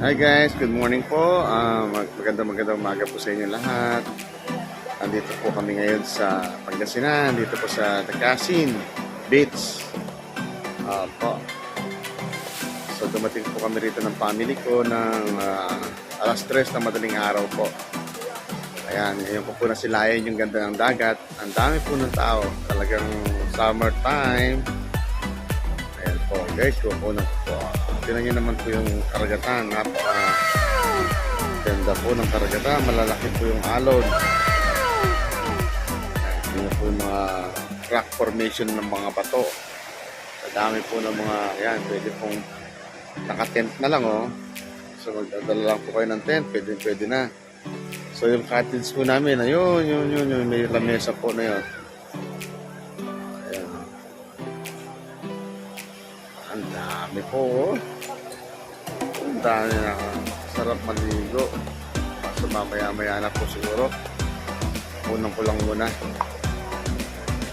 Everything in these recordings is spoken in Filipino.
Hi guys, good morning po. Magandang umaga po sa inyo lahat. Andito po kami ngayon sa Pangasinan, dito po sa Takasin Beach. Po. So dumating po kami rito ng family ko ng alas 3 ng madaling araw po. Ayan, ngayon po nasilayan yung ganda ng dagat. Ang dami po ng tao. Talagang summertime. Ayan po guys, kukunan po. Tignan nyo naman po yung karagatan. Ganda po ng karagatan. Malalaki po yung alon. Ayan po yung mga rock formation ng mga bato. Sa dami po ng mga, ayan, pwede pong naka-tent na lang, oh. So magdadala lang po kayo ng tent, pwede na. So yung cottage po namin, ayun, yun, may lamesa po na yun. Ayan. Ang dami po, oh. Ang dami na, sarap maligo. So mamaya-maya na po siguro. Unang ko lang muna.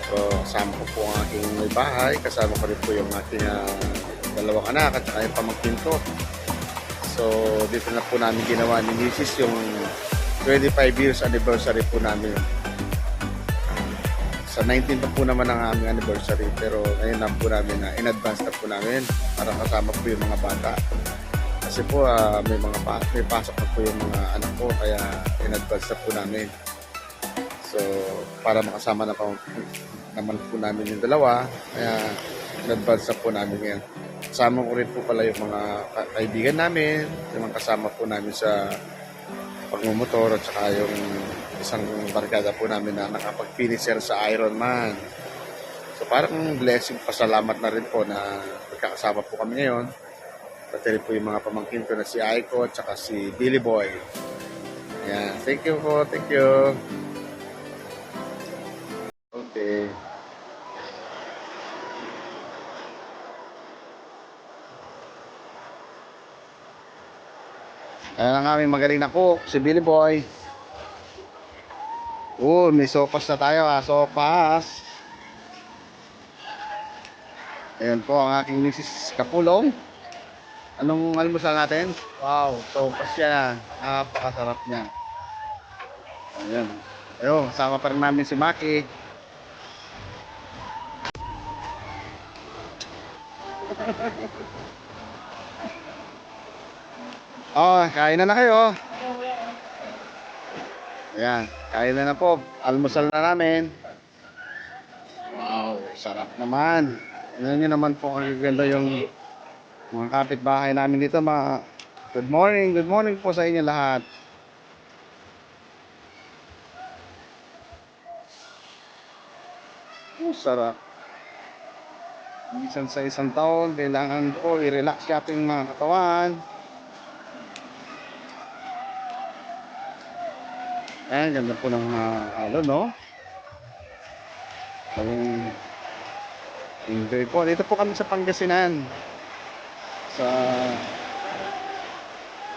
So kasama ko po ang aking may bahay, kasama ko rin po yung aking dalawang anak at saka yung pamangkin ko. So dito na po namin ginawa ni Mrs. yung 25 years anniversary po namin. Sa 19 pa po naman ang aming anniversary, pero ngayon na po namin in advance na po namin para kasama po yung mga bata. Kasi po may pasok na po yung mga anak ko, kaya in advance na po namin. So para makasama na po naman po namin yung dalawa, kaya in advance na po namin ngayon. Kasama ko rin po pala yung mga kaibigan namin, yung mga kasama po namin sa pagmumotor at saka yung isang barkada po namin na nakapag-finisher sa Ironman. So parang blessing, pasalamat na rin po na magkakasama po kami ngayon. Pati rin po yung mga pamangkin ko na si Aiko at saka si Billy Boy. Ayan, thank you po, thank you. Okay. Ayan ang aming magaling na cook, si Billy Boy. May sopas na tayo, sopas. Ayan po ang aking Mrs. Kapulong. Anong almusal natin? Wow, sopas yan. Napakasarap niya. Ayan. Ayun, kasama pa rin namin si Maki. Kain na kayo. Ayan, kain na po. Almusal na namin. Wow, sarap naman. Ayan nyo naman po kagaganda yung mga kapitbahay namin dito. Good morning po sa inyo lahat. Sarap. Minsan sa isang taon, kailangan po i-relax ating mga katawan. Ayan, ganda po ng alon, no? Enjoy po. Dito po kami sa Pangasinan. Sa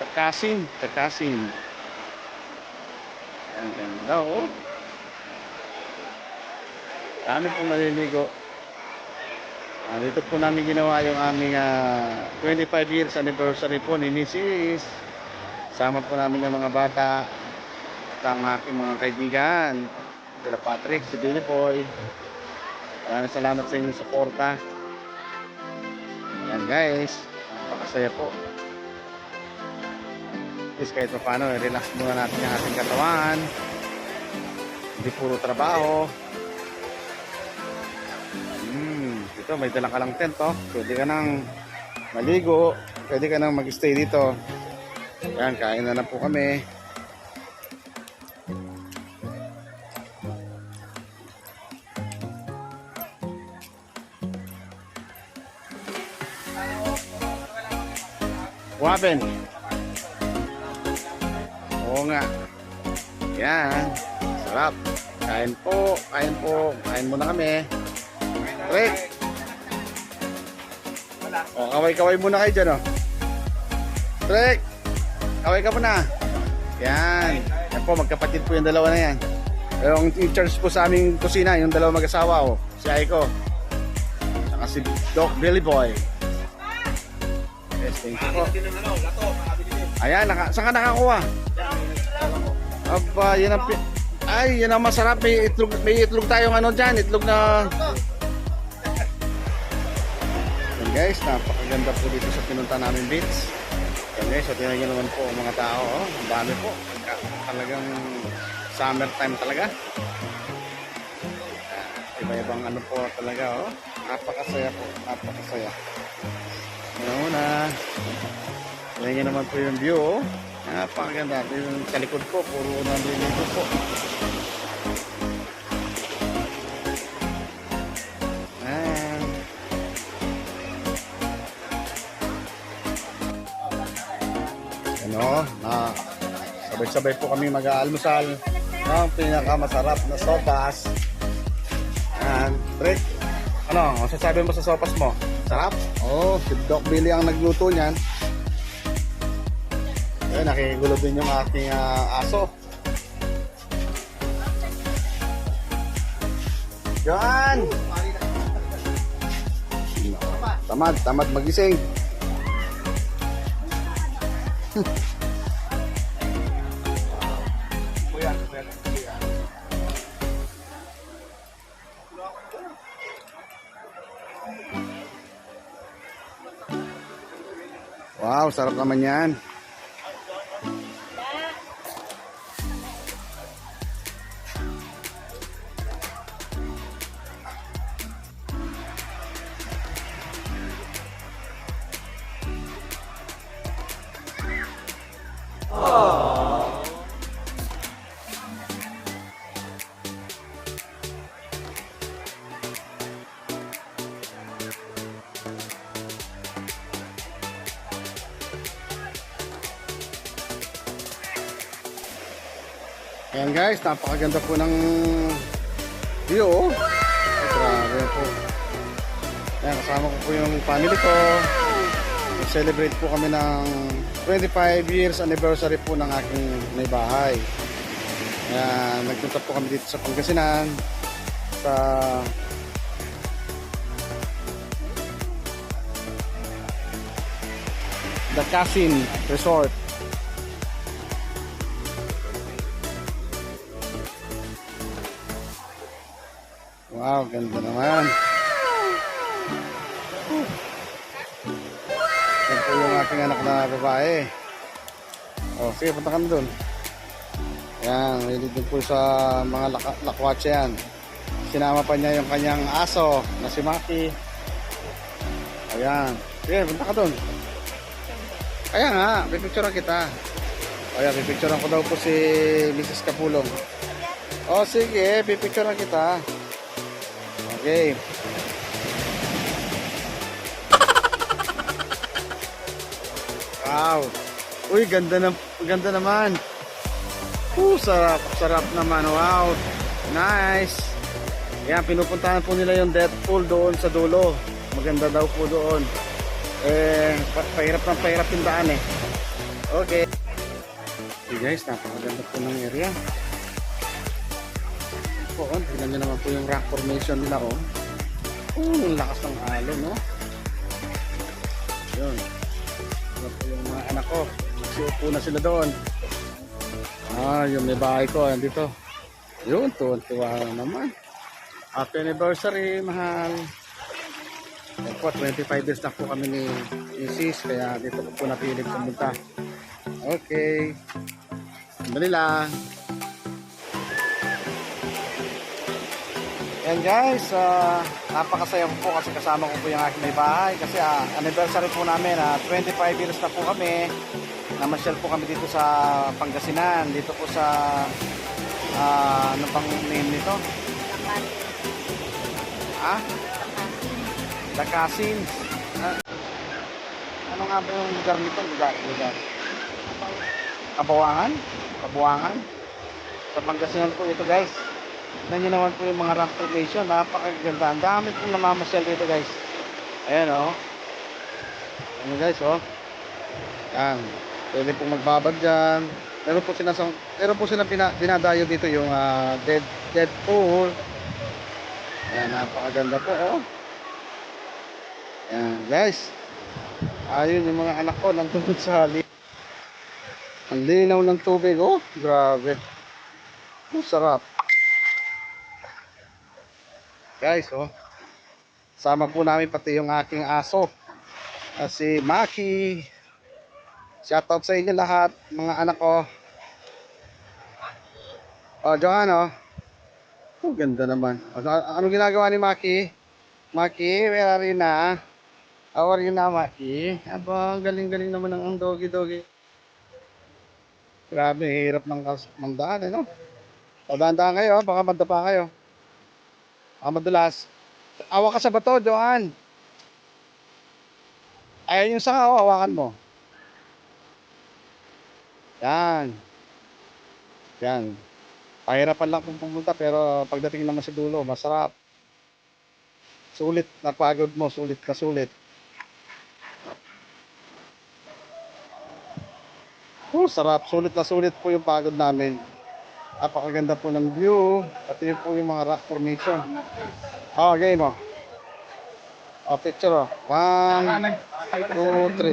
Takasin. Ayan, ganda, oh. Dami po naliligo. Dito po namin ginawa yung aming 25 years anniversary po ni Mrs. Sama po namin yung mga bata at ang aking mga kaibigan, sila Patrick, si Billy Boy. Maraming salamat sa inyong suporta. Ayan guys, napakasaya po. Please kahit pa paano, relax muna natin yung ating katawan. Hindi puro trabaho. Dito may dala ka lang tent, oh. Pwede ka nang maligo, pwede ka nang mag-stay dito. Ayan, kain na po kami. What happened? Oo nga. Yan. Sarap. Kain po. Kain muna kami. Rick. Kaway-kaway muna kayo dyan, oh. Rick. Kaway ka muna. Yan. Yan po, magkapatid po yung dalawa na yan. Yung in-charge po sa aming kusina, yung dalawa mag-asawa, oh. Si Aiko. Saka si Doc Billy Boy. Yes, thank you po. Ayan, saan ka nakakuha? Aba, yan ang ay, yan ang masarap. May itlog tayong ano dyan. Itlog na... Yan guys, napakaganda po dito sa pinunta namin beach. Yan guys, so tingnan nyo naman po ang mga tao. Oh. Ang dami po. Talagang summertime talaga. Iba-ibang ano po talaga. Oh. Napakasaya po. Napakasaya. Una-una. Tingnan nyo naman po yung view. Oh. Napakaganda. Yung sa likod ko, puro naliligo po. Ano, na sabay-sabay po kami mag-aalmusal ng pinakamasarap na sopas. And, Rick, ano, masasabi mo sa sopas mo? Sarap? Oh, si Doc Billy ang nagluto niyan. Ayun, nakikigulo din yung aking aso. Yan! Tamad magising. Wow, sarap naman yan. Ayan guys, napakaganda po ng view. Oh. Grabe po. Ayan, kasama ko po yung family ko. Nag-celebrate po kami ng 25 years anniversary po ng aking may bahay. Ayan, nagpunta po kami dito sa Pangasinan. Sa The Casin Resort. Wow, ganda naman. Yan po yung aking anak na babae. O, sige, punta kami dun. Yan, may din po sa mga lakwatsa yan. Sinama pa niya yung kanyang aso na si Maki. Ayan. Sige, punta ka dun. Kaya nga, pipicturean kita. Ayan, pipicturean ko daw po si Mrs. Kapulong. O, sige, pipicturean kita. Okay. Wow. Uy, ganda naman. Sarap naman. Wow. Nice. Yan, pinupuntahan po nila yung Deadpool doon sa dulo. Maganda daw po doon. Pahirap yung daan eh. Okay. Okay guys, napakaganda po ng area. Po, tignan nyo naman po yung rock formation nila, oh. Ang lakas ng alon, no? Yun. Yun po yung mga anak ko. Siupo na sila doon. Yung may bahay ko, andito. Yun, tuwa naman. Happy anniversary, mahal. Yan po, 25 years na po kami ni Sis, kaya dito po napilig pumunta. Okay. Sandali lang. Yan guys, napakasaya ko po kasi kasama ko po yung aking may bahay kasi anniversary po namin, 25 years na po kami. Namasyal po kami dito sa Pangasinan, dito po sa ano bang name nito? The Casin. Ano nga ba yung lugar nito? Lugar. Kabuangan. Sa Pangasinan po ito guys. Tignan nyo naman po yung mga rock formation. Napakaganda. Ang dami pong namamasyal dito guys. Ayan o. Ayan guys o. Ayan. Pwede pong magbabad dyan. Meron po silang dinadayo dito yung Deadpool. Ayan. Napakaganda po o. Ayan guys. Ayun yung mga anak ko nandun sa Ang linaw ng tubig. Oh, grabe. Ang sarap. Guys, oh. Sama po namin pati yung aking aso. Si Maki. Shoutout sa inyo lahat, mga anak ko. Oh, Johan, oh. Oh, ganda naman. Ano ginagawa ni Maki? Maki, where are you na? How are you na, Maki? Aba, galing-galing naman ang doggy-doggy. Grabe, hirap ng daan, no? O, dahan-dahan kayo, baka madapa kayo. Baka madulas. Awa ka sa bato, Johan. Ayan yung sanga, oh, hawakan mo. Yan. Yan. Pahirapan lang kung pumunta, pero pagdating naman sa dulo, masarap. Sulit, napagod mo, sulit ka sulit. Sarap, sulit na sulit po yung pagod namin. Napakaganda po ng view, pati po yung mga rock formation. Oh, game mo. Oh, picture, oh. 1, 2, 3.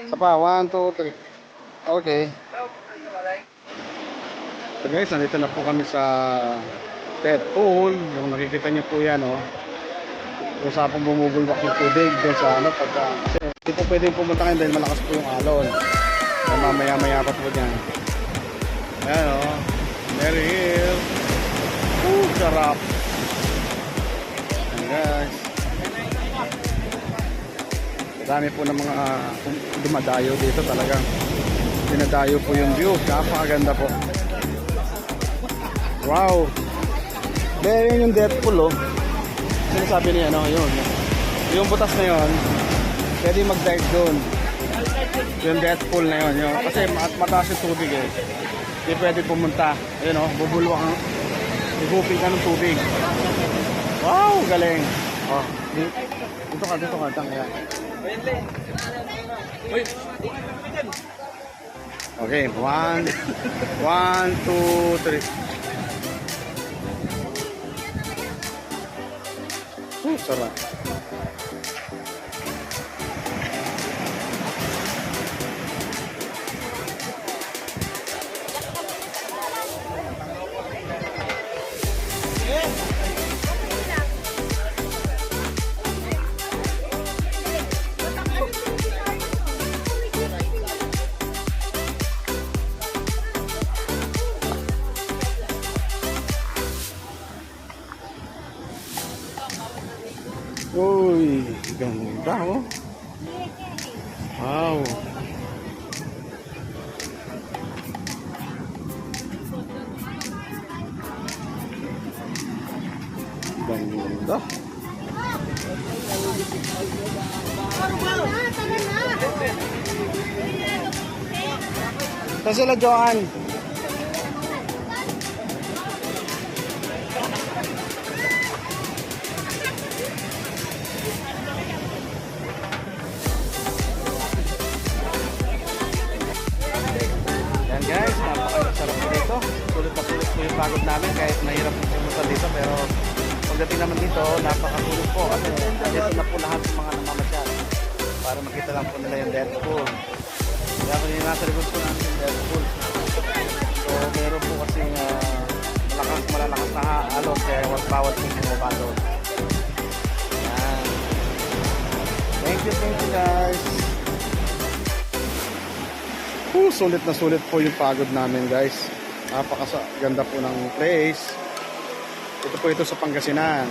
Isa pa, 1, 2, 3. Okay. So guys, nandito na po kami sa Deadpool. Yung nakikita niyo po yan, oh. Kung saan pong bumubulwak yung tubig doon sa ano, pagka, kasi hindi po pwedeng pumunta kayo dahil malakas po yung alon. Kaya mamaya-maya pa po dyan. Ayan, oh. Mary Hill. Sarap. Ayan guys. Dami po ng mga dumadayo dito talagang. Dinadayo po yung view. Napakaganda po. Wow. Dahil yung Deadpool, oh. Sinasabi niya, ano, yun. Yung butas na yun, pwede mag-dive doon. Yung Deadpool na yun. Kasi mataas yung tubig eh. Hindi pwede pumunta. Ayun, oh, bubulwak ang bubupin ka ng tubig. Wow, galing. Oh, dito ka, tangya. Okay, 1, 2, 3. Sarap. Uy, ganda, oh. Wow. Ganda. Saan sila, Johan? Guys, napakasarap po dito. Sulit na sulit po yung pagod namin kahit mahirap po pumunta dito, pero pagdating naman dito, napakasulit po kasi dito na po lahat ng mga namamasyal para makita lang po nila yung Deadpool. Kaya kung yung nasa likod po namin yung Deadpool. So meron po kasi malalakas na alon kaya wag bawat po bumaba doon. Yan. Thank you guys. Sulit na sulit po yung pagod namin guys. Napakaganda po ng place. Ito po ito sa Pangasinan.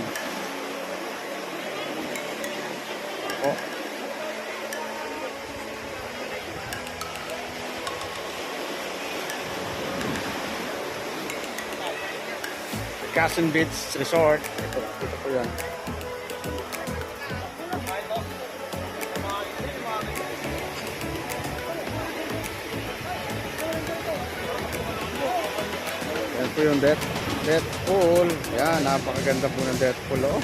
Oh. Quezon Beach Resort. Ito po yan. Yan po yung Deadpool. Yan, napakaganda po ng Deadpool, oh.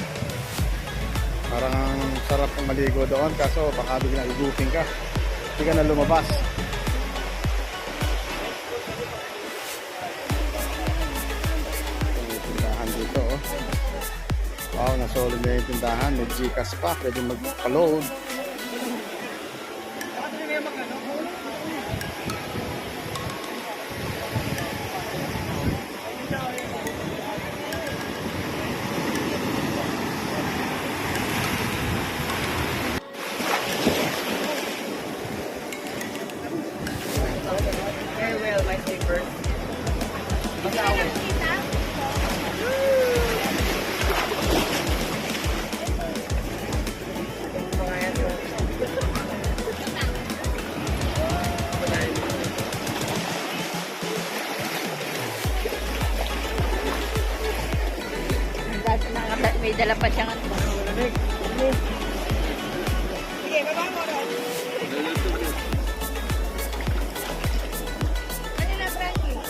Parang sarap pong maligo doon kaso baka biglang igupin ka. Hindi ka na lumabas. May tindahan dito, oh. Wow, nasolid na yung tindahan. May Gcash pa, pwede magpa-load. May dala pa siyang ano. Sige, baba mo rin. Ano na, Frankie?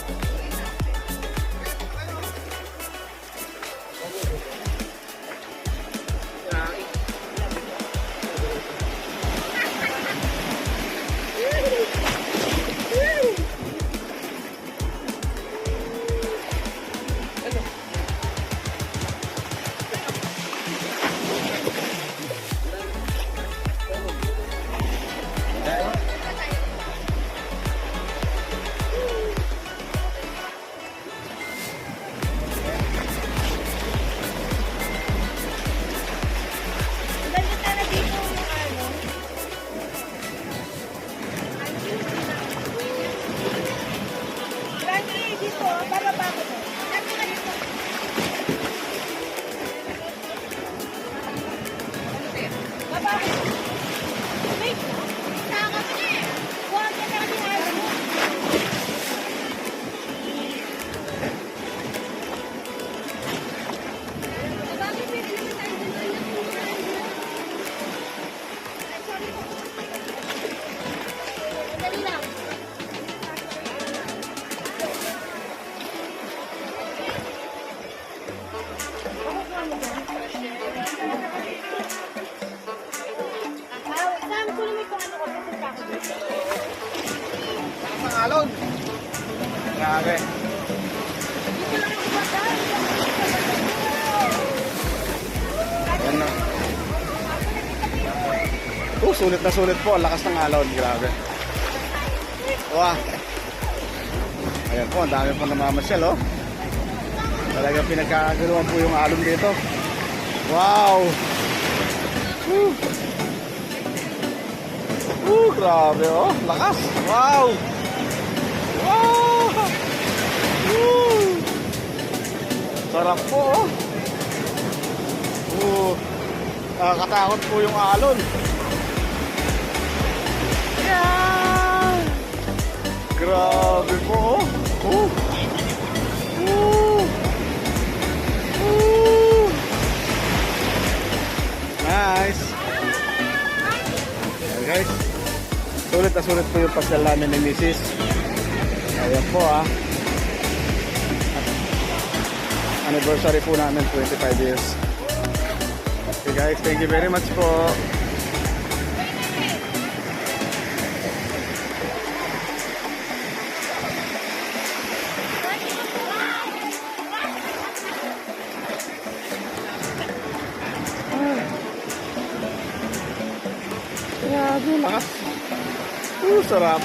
Ilan na na dito yung ano? Frankie, dito. Bababa ko to. Frankie, ka dito. Baba ko. Wait. Saka ka na eh. Huwag ka na kasi ayaw mo. Bakit may dito tayo dito? Dali lang. Sam, kunin mo kung ano ko. Pupunta ako dito. Ang alon. Grabe. Dito lang yung bata. Yan na. Sulit na sulit po. Ang lakas ng alon. Grabe. Wow. Ayan po. Ang dami po namamasyal, oh. Talagang pinagkakagaluhan po yung alon dito. Wow. Woo. Grabe, oh. Lakas. Wow. Wow. Woo. Sarap po, oh. Nakakatakot po yung alon. Yeah. Grabe po, oh. Nice. Ayan, guys. Sulit na sulit po yung pasyal namin ni Mrs. Ayan po, ah. Anniversary po namin, 25 years. Okay guys, thank you very much po. Grabe, lakas. Sarap.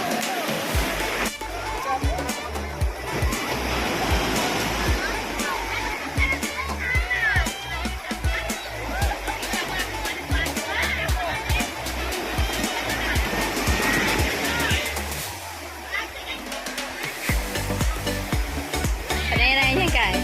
Panay-panay niya kain.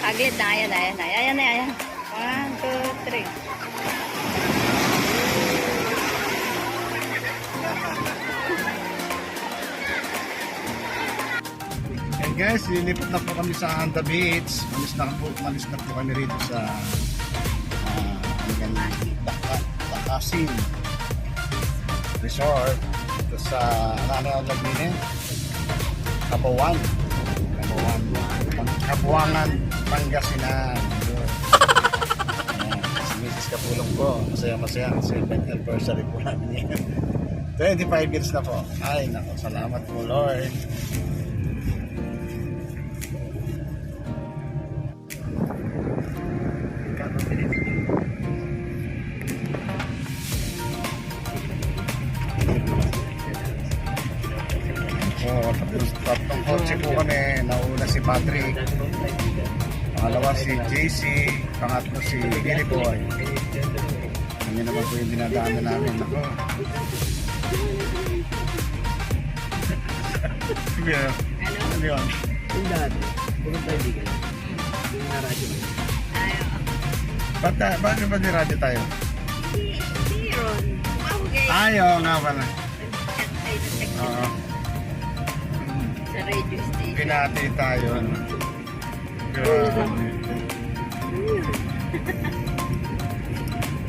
Aglit na, ayan, ayan, ayan, ayan. 1, 2, 3. Guys, lilipat na po kami sa Anda Beach. Malis na po kami rito sa Bakasin Resort. Ito sa Lagine. Kabuangan, Pangasinan. Si Mrs. Kapulong po. Masaya-masaya kasi 10th anniversary po namin yan. 25 years na po. Ay, nako, salamat po Lord. Tatlong kotse po kami. Nauna si Patrick, pangalawa si JC, pangatlo si Billy Boy. Hindi naman po yung dinadaanan namin. Ako. Ano yun? Yung dati, pumunta hindi ka lang. Yung naradyo mo. Bakit ba niradyo tayo? Si Ron. Tumawag Ayaw nga pala. Oo. sa radio station. Pinati tayo. Grabe.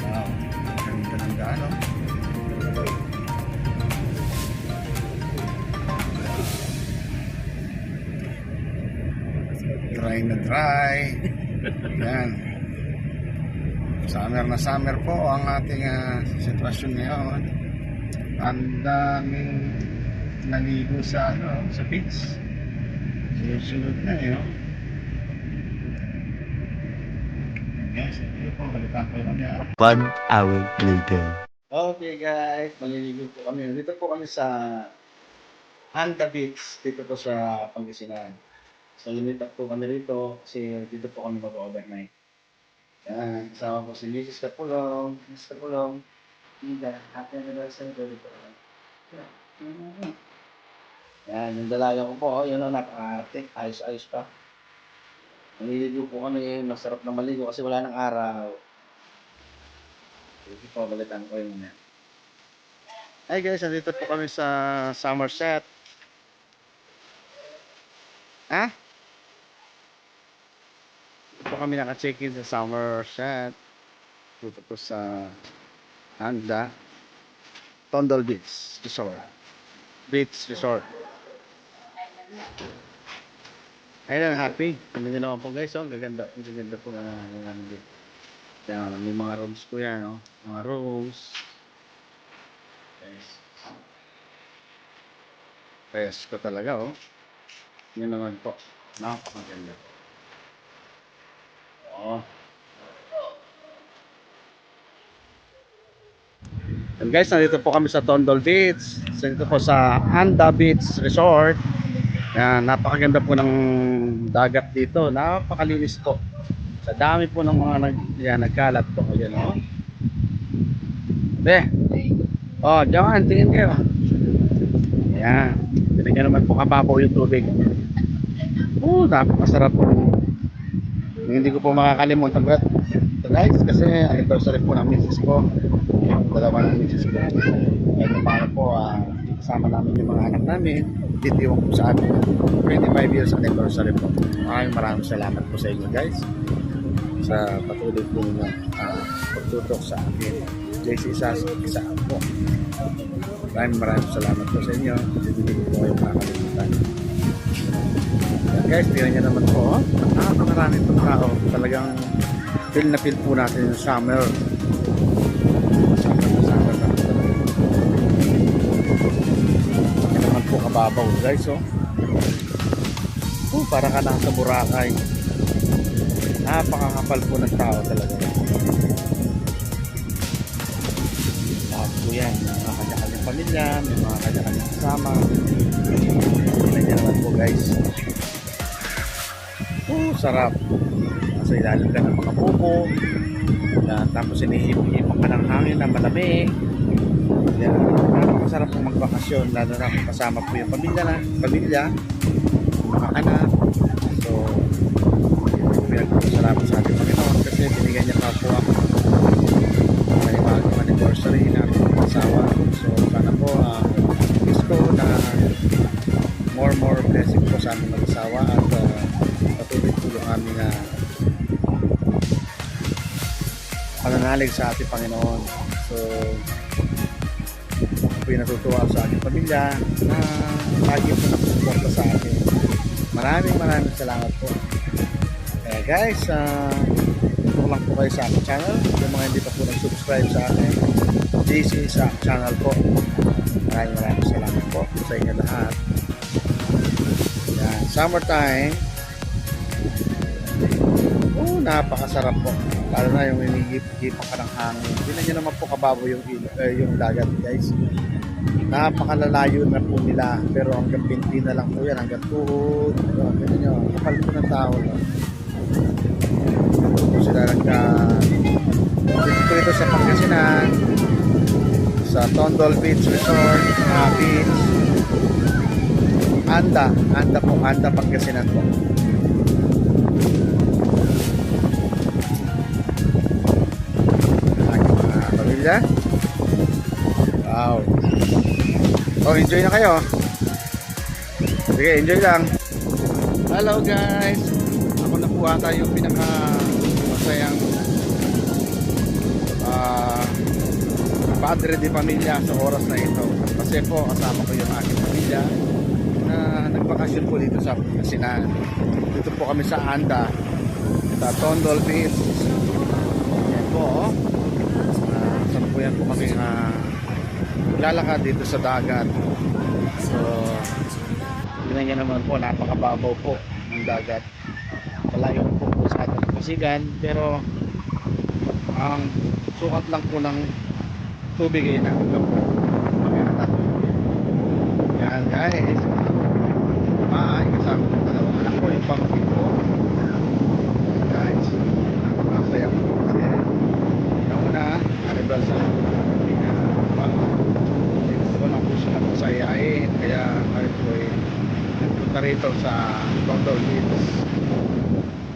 Wow. Ganda ng daan, oh. Dry na dry. Yan. Summer na summer po ang ating sitwasyon ngayon. Ang daming naligo sa sa beach. Sunod na eh. Yes, ito po, balikan ko lang yan. 1 hour later. Okay guys, maliligo po kami. Dito po kami sa Anda Beach, dito po sa Pangasinan. So lumipad po kami rito kasi dito po kami mag-overnight. Yan, kasama po si Mrs. Kapulong. Mrs. Kapulong. Hindi, happy anniversary dito. Yan, yung dalaga ko po, yun ang napaka-arte. Ayos-ayos pa. Maliligo po kami, masarap na maligo kasi wala ng araw. Sige po, balitan ko yung yan. Hi guys, nandito po kami sa Somerset. Ha? Dito po kami naka-check-in sa Somerset. Dito po sa Anda Tondol Beach Resort. Ayun, happy. Hindi naman po guys, oh. Gaganda po na dito. Yan, may mga rooms po yan, oh. Mga rooms. Guys. Rest ko talaga, oh. Yun naman po. Napakaganda. Oh. And guys, nandito po kami sa Tondol Beach. So, dito po sa Anda Beach Resort. Yan, napakaganda po ng dagat dito. Napakalinis po. Sa dami po ng mga nagkalat po. Ayan, oh. Be. Oh, John, tingin kayo. Ayan. Binigyan naman po kababaw yung tubig. Oh, napakasarap po. Hindi ko po makakalimutan. So guys, kasi anniversary po ng misis ko. Dalawa ng misis ko. Ito paano po, kasama namin yung mga anak namin. Titiwang po sa amin 25 years anniversary po. Maraming salamat po sa inyo guys sa patuloy po pagtutok sa akin. JC isa po. Maraming salamat po sa inyo. Hindi ko po kayo makakalimutan. Guys, tingnan nyo naman po, napakaraming pong tao. Talagang feel na feel po natin yung summer. Summer na talaga. Hindi naman po kababaw guys, oh. Para ka nasa Boracay. Napakakapal po ng tao talaga. Lahat po yan, mga kanya-kanyang pamilya, may mga kanya-kanyang kasama. Tingnan nyo naman po guys. Sarap. Nasa ilalim ka ng mga buko. Yan, tapos inihip-hipang ka ng hangin na malamig. Yan, napakasarap po magbakasyon, lalo na kung kasama po yung pamilya, mga anak. So, pinagpapasalamat sa ating Panginoon kasi binigyan niya kapwa ako may bagong anniversary na asawa. So, sana po gusto na more blessing po sa aming mag-asawa. manalig sa ating Panginoon. So, ako yung natutuwa sa aking pamilya na lagi po nagsuporta sa akin. Maraming salamat po. Kaya guys, tulong lang po kayo sa aking channel. Yung mga hindi pa po nag-subscribe sa akin, JC sa channel po. Maraming salamat po sa inyo lahat. Yan, summertime. Napakasarap po. Lalo na yung hinihip-hipan ka ng hangin. Tingnan nyo naman po kababaw yung dagat, guys. Napakalalayo na po nila. Pero hanggang pinti na lang po yan. Hanggang tuhod. Tingnan nyo. Kapal po ng tao. No? Ito po sila dito sa Pangasinan. Sa Tondol Beach Resort. Beach. Anda po. Anda Pangasinan po. Pamilya. Wow. Oh, enjoy na kayo. Sige, enjoy lang. Hello guys. Ako na po ata yung pinaka masayang padre de pamilya sa oras na ito. Kasi po kasama ko yung aking pamilya na nagbakasyon po dito sa Pangasinan. Dito po kami sa Anda, sa Tondol Beach. Yan po, oh. Saan po yan po kami lalakad dito sa dagat. So tingnan niya naman po, napakababaw po ng dagat. Malayo po po sa ating Pasigan, pero ang sukat lang po ng tubig ay nahanggang po. Yan guys, kasama ko dalawang anak ko, yung pamangkin ko. Guys, napakasaya ko kasi yung una, aribal sa gusto ko lang po sila masayain, kaya kahit po ay nagpunta rito sa Tondol Beach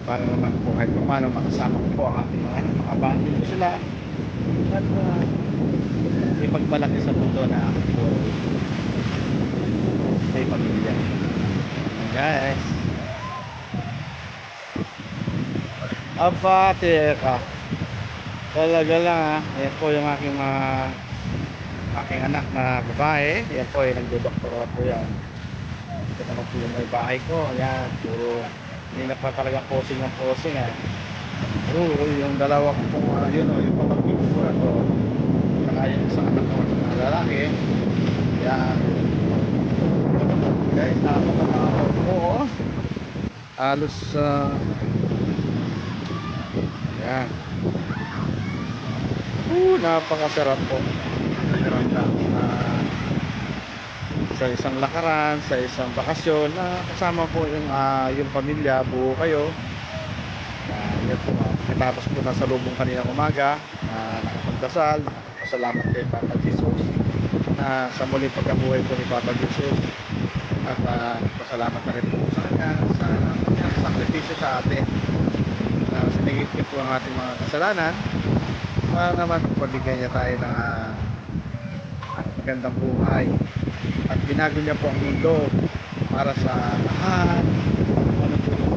para naman po kahit paano makasama ko po ang ating mga anak, makabanding ko sila at may pagmalaki sa mundo na po may pamilya. Guys, aba teka, talaga lang ayan po yung aking anak na babae. Yan po ay nagdodoktora po yan. Ito naman po yung may bahay ko. Ayan, puro hindi na pa talaga posing ng posing pero yung dalawa ko pong yun o, yung pamangkin ko ito, saka yung isang anak ko na lalaki. Ayan guys, napakatao po. Halos ayan, napakasarap po. Meron lang sa isang lakaran, sa isang bakasyon na kasama po yung pamilya, buo kayo. Yan po, tapos po nasa lubong kanina umaga, nakapagdasal, pasalamat kay Papa Jesus na sa muling pagkabuhay po ni Papa Jesus, at pasalamat na rin po sa kanya sa sakripisyo sa atin na sinigit niya po ang ating mga kasalanan para naman pabigyan niya tayo ng magandang buhay, at binago niya po ang mundo para sa lahat. Ano po yung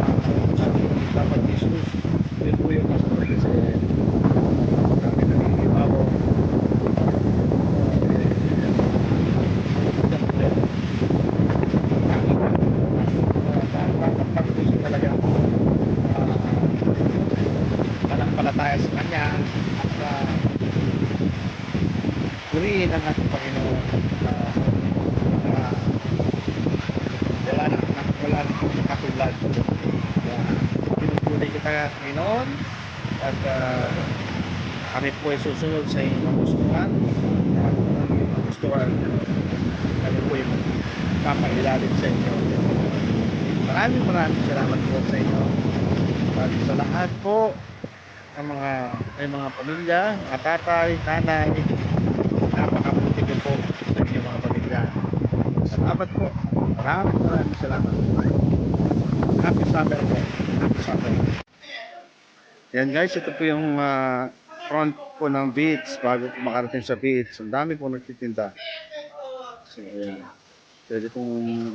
sabi ni Papa Jesus, yun po yung kasunod kasi namin naninibago talaga panampalataya sa kanya at purihin ang ating Panginoon. Wala na kong katulad. Pinupuli kita, Panginoon, at kami po ay susunod sa inyong gustuhan. At kung inyong gustuhan, kami po ay kapailalim sa inyo. Maraming salamat po sa inyo at sa lahat po ng mga pamilya, mga tatay, nanay. Napakabuti ko po sa inyong mga pamilya. Salamat po. Maraming salamat. Happy summer po. Happy summer. Yan guys, ito po yung front po ng beach bago po makarating sa beach. Ang dami po nagtitinda. So, yan. Pwede pong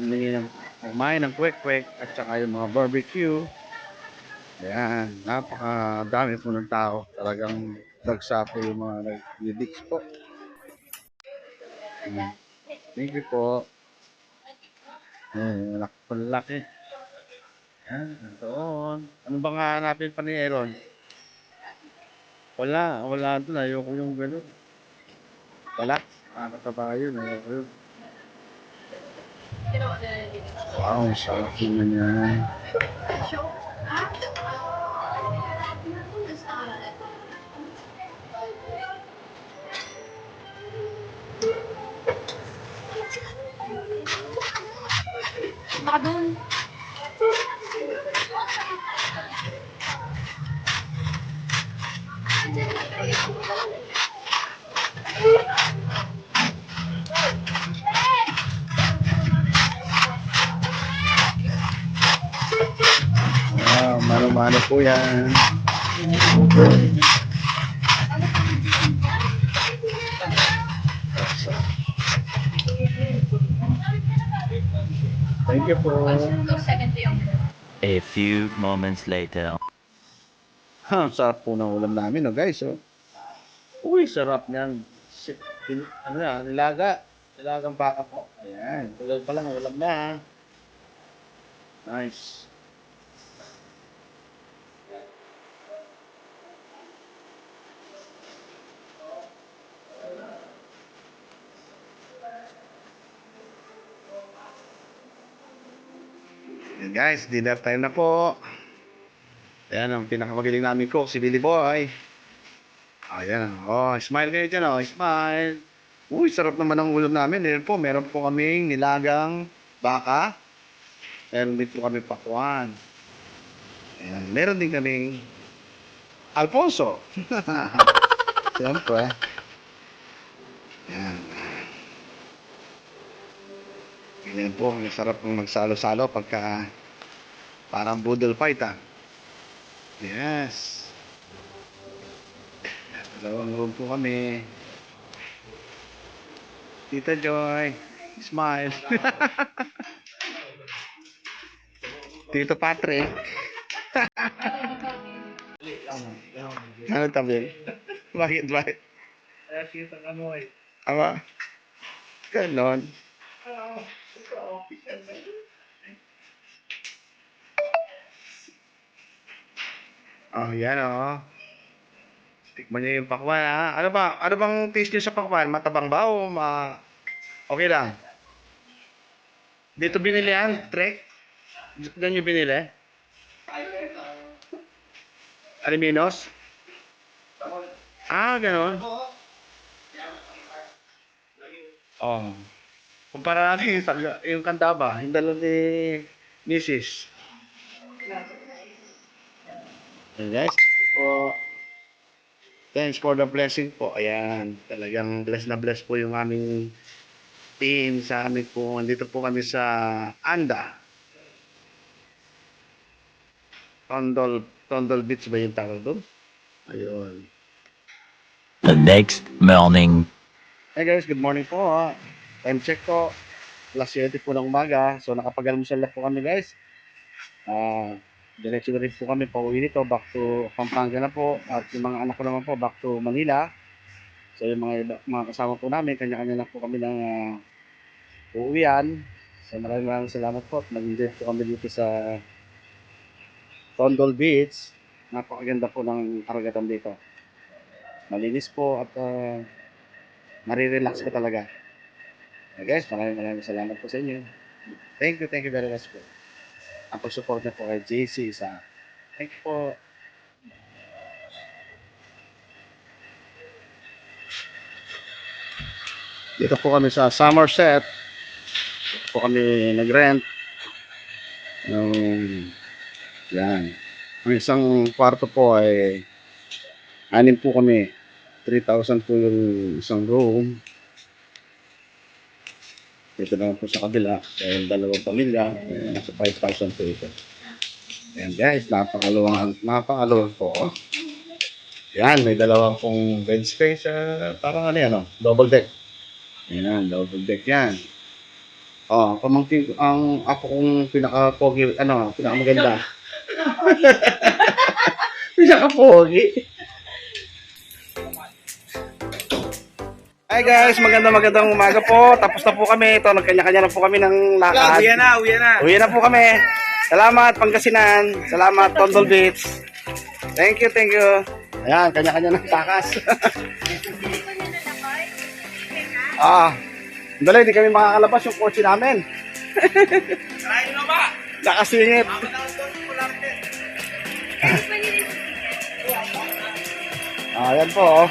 kumain ng kwek-kwek at saka yung mga barbecue. Ayan, napakadami po ng tao. Talagang Nagsapo yung mga nag-dicks po. Thank you po. Laki. Yan, doon. Ano bang hahanapin pa ni Aaron? Wala doon. Ayoko yung gano'n. Wala. Nakakataba yun. Ayoko yun. Wow, sarap naman yan. Baka doon. Wow, mano-mano po yan. Thank you po. A few moments later. Sarap po ng ulam namin, no guys. Oh. Uy, sarap niyan. Ano yan, nilaga. Nilagang baka po. Ayan, tulad pa lang, ulam na. Nice. Yan guys, dinner time na po. Ayan ang pinakamagaling namin cook, si Billy Boy. Ayan. Oh, smile kayo dyan, oh. Smile. Uy, sarap naman ang ulam namin. Meron po kaming nilagang baka. Meron din po kami pakwan. Ayan. Meron din kaming Alfonso. Siyempre. Ayan. Ganyan po, masarap pong magsalo-salo pagka parang boodle fight, ah. Yes. Dalawang room po kami. Tita Joy, smile. Tito Patrick. Ano tabi? Bakit? Kita ka mo eh. Ama? Ganon. Oh, yan oh. Tikman niyo yung pakwan, ha? Ano bang taste niyo sa pakwan? Matabang ba o okay lang? Dito binili yan, Trek? Diyan niyo binili? Aliminos? Ah, ganon. Oh. Kumpara natin yung kandaba, yung dalawa ni Mrs. Hey guys, po. Thanks for the blessing po. Ayan, talagang bless na bless po yung aming team sa amin po. Andito po kami sa Anda. Tondol Beach ba yung tawag doon? Ayun. The next morning. Hey guys, good morning po. Time check po. Alas 7 po ng umaga. So nakapag-almusal na po kami guys. Diretso na rin po kami pauwi nito. Back to Pampanga na po. At yung mga anak ko naman po back to Manila. So yung mga kasama po namin, kanya-kanya na po kami ng uuwian. So maraming salamat po. Nag-enjoy po kami dito sa Tondol Beach. Napakaganda po ng karagatan dito. Malinis po at marirelax ka talaga. Guys, maraming salamat po sa inyo. Thank you very much po. Ang pag-support na po kay JC isa. Thank you po. Dito po kami sa Somerset. Dito po kami nag-rent. Yan. Ang isang kwarto po ay 6 po kami. 3,000 po yung isang room. Dito naman po sa kabila, yung dalawang pamilya, nasa 5,000 po ito. Ayan guys, napakaluwang po. Yan, may dalawang pong bed space, parang ano yan, double deck. Ayan, double deck yan. Pamangkin, ang apo kong pinaka-pogi, pinakamaganda. Pinaka-pogi. Hi guys, magandang umaga po. Tapos na po kami. Ito, nagkanya-kanya na po kami ng lakad. Uwi na, uwi na. Uwi na po kami. Salamat Pangasinan. Salamat Tondo Beach. Thank you, thank you. Ayan, kanya-kanya ng takas. Dali, hindi kami makakalabas yung kotse namin. Try nyo ba? Nakasingit. Ayan po. Oh.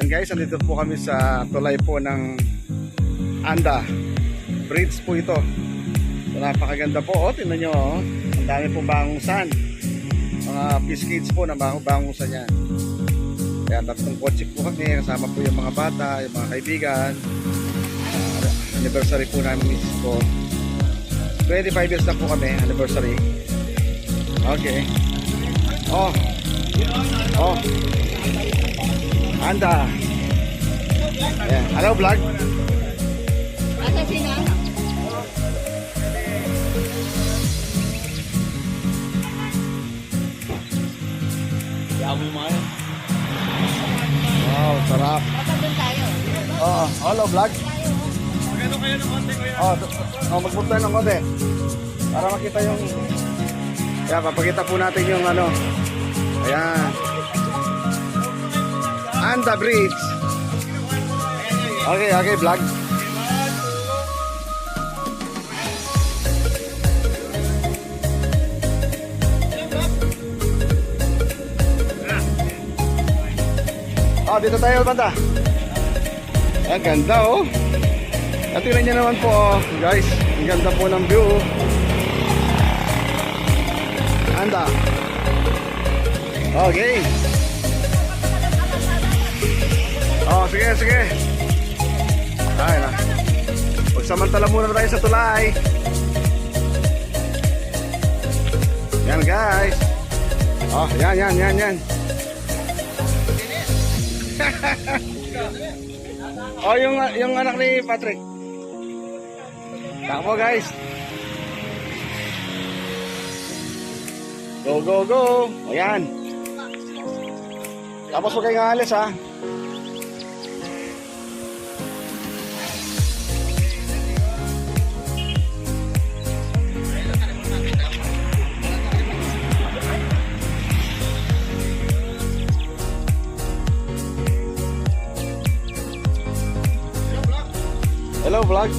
And guys, andito po kami sa tulay po ng Anda. Bridge po ito. So, napakaganda po. Oh, tingnan nyo. Oh. Ang dami pong bangusan. Mga biscuits po na bangusan yan. Kaya tatlong kotse po kami. Kasama po yung mga bata, yung mga kaibigan. Anniversary po namin misis ko. 25 years na po kami. Anniversary. Okay. Oh. Oh. Anda. Ayan. Hello vlog. Asa sina? Wow, sarap. Doon tayo. Oh, hello vlog. Magano kayo ng konti ko yan? Magpunta tayo ng konti. Para makita yung... Kaya papakita po natin yung ano. Ayan. Anda Bridge. Okay, okay, vlog. Oh, dito tayo banda. Ang ganda oh. At tingnan nyo naman po oh, guys. Ang ganda po ng view. Anda. Okay. Oh, sige, sige. Ay na. Magsamantala muna tayo sa tulay. Yan guys. Oh, yan. Oh, yung anak ni Patrick. Takbo guys. Go, go, go. Ayan. Tapos huwag kayong alis ha. Hello vlog.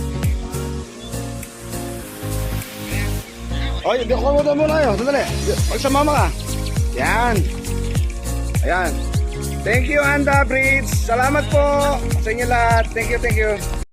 Oy, kumunta muna kayo. Sandali. Pagsama ka. Yan. Ayan. Thank you, Anda Bridge. Salamat po sa inyo lahat. Thank you, thank you.